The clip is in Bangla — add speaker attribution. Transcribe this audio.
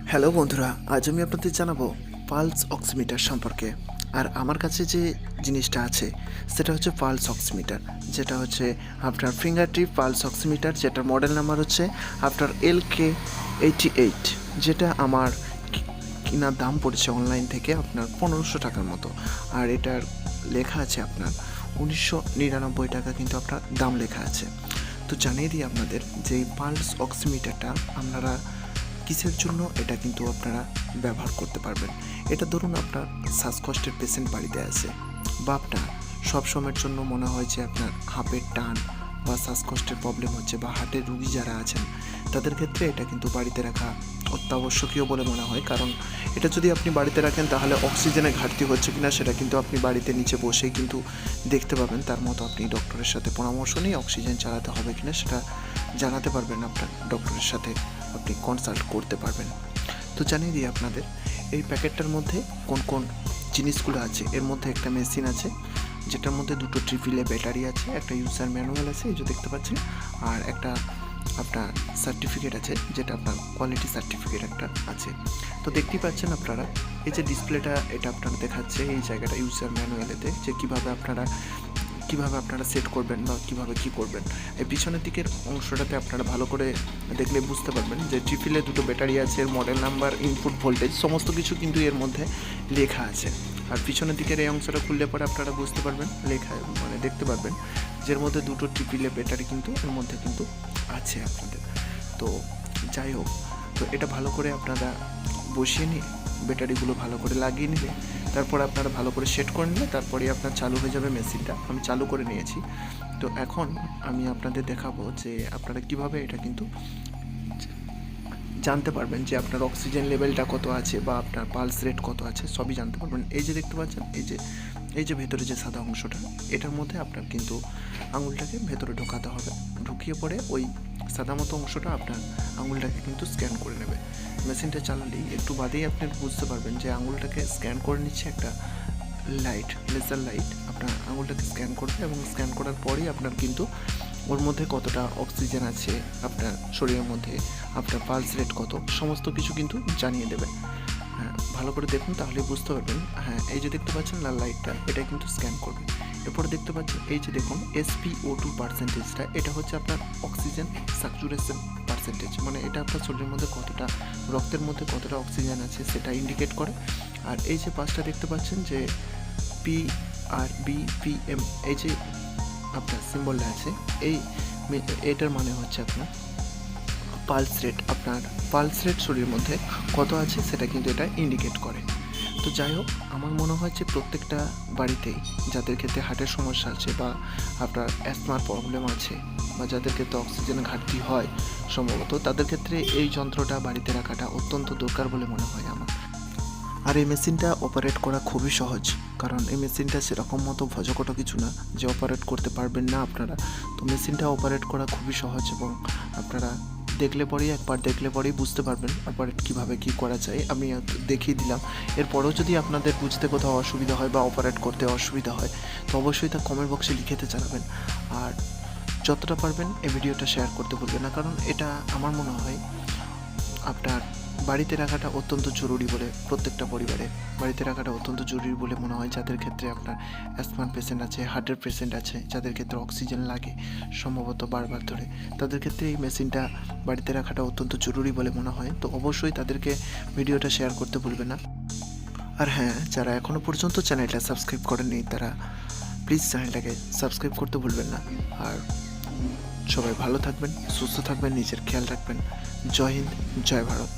Speaker 1: হ্যালো বন্ধুরা, আজ আমি আপনাদের জানাবো পালস অক্সিমিটার সম্পর্কে। আর আমার কাছে যে জিনিসটা আছে সেটা হচ্ছে পালস অক্সিমিটার, যেটা হচ্ছে আপনার ফিঙ্গার টিপ পালস অক্সিমিটার, যেটার মডেল নাম্বার হচ্ছে আপনার LK88, যেটা আমার কেনার দাম পড়েছে অনলাইন থেকে আপনার 1500 টাকার মতো। আর এটার লেখা আছে আপনার 1999 টাকা, কিন্তু আপনার দাম লেখা আছে। তো জানিয়ে দিই আপনাদের যে এই পালস অক্সিমিটারটা আপনারা কিসের জন্য এটা কিন্তু আপনারা ব্যবহার করতে পারবেন। এটা ধরুন আপনার শ্বাসকষ্টের পেশেন্ট বাড়িতে আছে, বা আপনার সব সময়ের জন্য মনে হয় যে আপনার হাঁপের টান বা শ্বাসকষ্টের প্রবলেম হচ্ছে, বা হার্টের রুগী যারা আছেন তাদের ক্ষেত্রে এটা কিন্তু বাড়িতে রাখা অত্যাবশ্যকীয় বলে মনে হয়। কারণ এটা যদি আপনি বাড়িতে রাখেন তাহলে অক্সিজেনের ঘাটতি হচ্ছে কিনা সেটা কিন্তু আপনি বাড়িতে নিচে বসেই কিন্তু দেখতে পাবেন। তার মতো আপনি ডক্টরের সাথে পরামর্শ নিয়ে অক্সিজেন চালাতে হবে কিনা সেটা জানাতে পারবেন, আপনার ডক্টরের সাথে আপনি কনসাল্ট করতে পারবেন। তো জানিয়ে দিই আপনাদের এই প্যাকেটটার মধ্যে কোন কোন জিনিসগুলো আছে। এর মধ্যে একটা মেশিন আছে, যেটার মধ্যে দুটো ট্রিপলে ব্যাটারি আছে, একটা ইউজার ম্যানুয়াল আছে এই যে দেখতে পাচ্ছেন, আর একটা আপনার সার্টিফিকেট আছে, যেটা আপনার কোয়ালিটি সার্টিফিকেট একটা আছে। তো দেখতেই পাচ্ছেন আপনারা এই যে ডিসপ্লেটা, এটা আপনার দেখাচ্ছে এই জায়গাটা ইউজার ম্যানুয়ালেতে, যে কীভাবে আপনারা সেট করবেন বা কীভাবে কী করবেন। এই পিছনের দিকের অংশটাতে আপনারা ভালো করে দেখলে বুঝতে পারবেন যে ট্রিপলে দুটো ব্যাটারি আছে, এর মডেল নাম্বার, ইনপুট ভোল্টেজ সমস্ত কিছু কিন্তু এর মধ্যে লেখা আছে। আর পিছনের দিকের এই অংশটা খুললে পরে আপনারা বুঝতে পারবেন, লেখা মানে দেখতে পারবেন যে এর মধ্যে দুটো ট্রিপলে ব্যাটারি কিন্তু এর মধ্যে কিন্তু আছে আপনাদের। তো যাই হোক, তো এটা ভালো করে আপনারা বসিয়ে নিয়ে ব্যাটারিগুলো ভালো করে লাগিয়ে নিলে, তারপর আপনারা ভালো করে সেট করে নিলে তারপরেই আপনার চালু হয়ে যাবে মেশিনটা। আমি চালু করে নিয়েছি। তো এখন আমি আপনাদের দেখাবো যে আপনারা কিভাবে এটা কিন্তু জানতে পারবেন যে আপনার অক্সিজেন লেভেলটা কত আছে বা আপনার পালস রেট কত আছে, সবই জানতে পারবেন। এই যে দেখতে পাচ্ছেন, এই যে ভেতরে যে সাদা অংশটা, এটার মধ্যে আপনার কিন্তু আঙুলটাকে ভেতরে ঢোকাতে হবে। ঢুকিয়ে পরে ওই সাদা মতো অংশটা আপনার আঙুলটাকে কিন্তু স্ক্যান করে নেবে। মেশিনটা চালালেই একটু বাদেই আপনি বুঝতে পারবেন যে আঙুলটাকে স্ক্যান করে নিচ্ছে একটা লাইট, লেজার লাইট আপনার আঙুলটাকে স্ক্যান করবে, এবং স্ক্যান করার পরেই আপনার কিন্তু ওর মধ্যে কতটা অক্সিজেন আছে আপনার শরীরের মধ্যে, আপনার পালস রেট কত, সমস্ত কিছু কিন্তু জানিয়ে দেবে। হ্যাঁ, ভালো করে দেখুন তাহলে বুঝতে পারবেন। হ্যাঁ, এই যে দেখতে পাচ্ছেন লাল লাইটটা, এটা কিন্তু স্ক্যান করবে। এরপরে দেখতে পাচ্ছেন এই যে দেখুন SpO2 পার্সেন্টেজটা, এটা হচ্ছে আপনার অক্সিজেন স্যাচুরেশন পার্সেন্টেজ, মানে এটা আপনার শরীরের মধ্যে কতটা, রক্তের মধ্যে কতটা অক্সিজেন আছে সেটা ইন্ডিকেট করে। আর এই যে পাঁচটা দেখতে পাচ্ছেন যে PRBPM, এই যে আপনার সিম্বলটা আছে, এটার মানে হচ্ছে আপনার পালস রেট। আপনার পালস রেট শরীরের মধ্যে কত আছে সেটা কিন্তু এটা ইন্ডিকেট করে। তো যাই হোক, আমার মনে হয় যে প্রত্যেকটা বাড়িতেই যাদের ক্ষেত্রে হার্টের সমস্যা আছে বা আপনার অ্যাসমার প্রবলেম আছে বা যাদের ক্ষেত্রে অক্সিজেনের ঘাটতি হয় সম্ভবত, তাদের ক্ষেত্রে এই যন্ত্রটা বাড়িতে রাখাটা অত্যন্ত দরকার বলে মনে হয় আমার। আর এই মেশিনটা অপারেট করা খুবই সহজ, কারণ এই মেশিনটা সেরকম মতো ভজকট কিছু না যে অপারেট করতে পারবেন না আপনারা। তো মেশিনটা অপারেট করা খুবই সহজ, এবং আপনারা একবার দেখলে পরেই বুঝতে পারবেন অপারেট কীভাবে কী করা যায়। আমি দেখিয়ে দিলাম। এরপরেও যদি আপনাদের বুঝতে কোথাও অসুবিধা হয় বা অপারেট করতে অসুবিধা হয়, তো অবশ্যই তা কমেন্ট বক্সে লিখেতে জানাবেন। আর যতটা পারবেন এই ভিডিওটা শেয়ার করতে ভুলবেন না, কারণ এটা আমার মনে হয় আপনার বাড়িতে রাখাটা অত্যন্ত জরুরি বলে, প্রত্যেকটা পরিবারে বাড়িতে রাখাটা অত্যন্ত জরুরি বলে মনে হয়। যাদের ক্ষেত্রে আপনার অ্যাসমার পেশেন্ট আছে, হার্টের পেশেন্ট আছে, যাদের ক্ষেত্রে অক্সিজেন লাগে সম্ভবত বারবার ধরে, তাদের ক্ষেত্রে এই মেশিনটা বাড়িতে রাখাটা অত্যন্ত জরুরি বলে মনে হয়। তো অবশ্যই তাদেরকে ভিডিওটা শেয়ার করতে ভুলবেন না। আর হ্যাঁ, যারা এখনও পর্যন্ত চ্যানেলটা সাবস্ক্রাইব করেননি তারা প্লিজ চ্যানেলটাকে সাবস্ক্রাইব করতে ভুলবেন না। আর সবাই ভালো থাকবেন, সুস্থ থাকবেন, নিজের খেয়াল রাখবেন। জয় হিন্দ, জয় ভারত।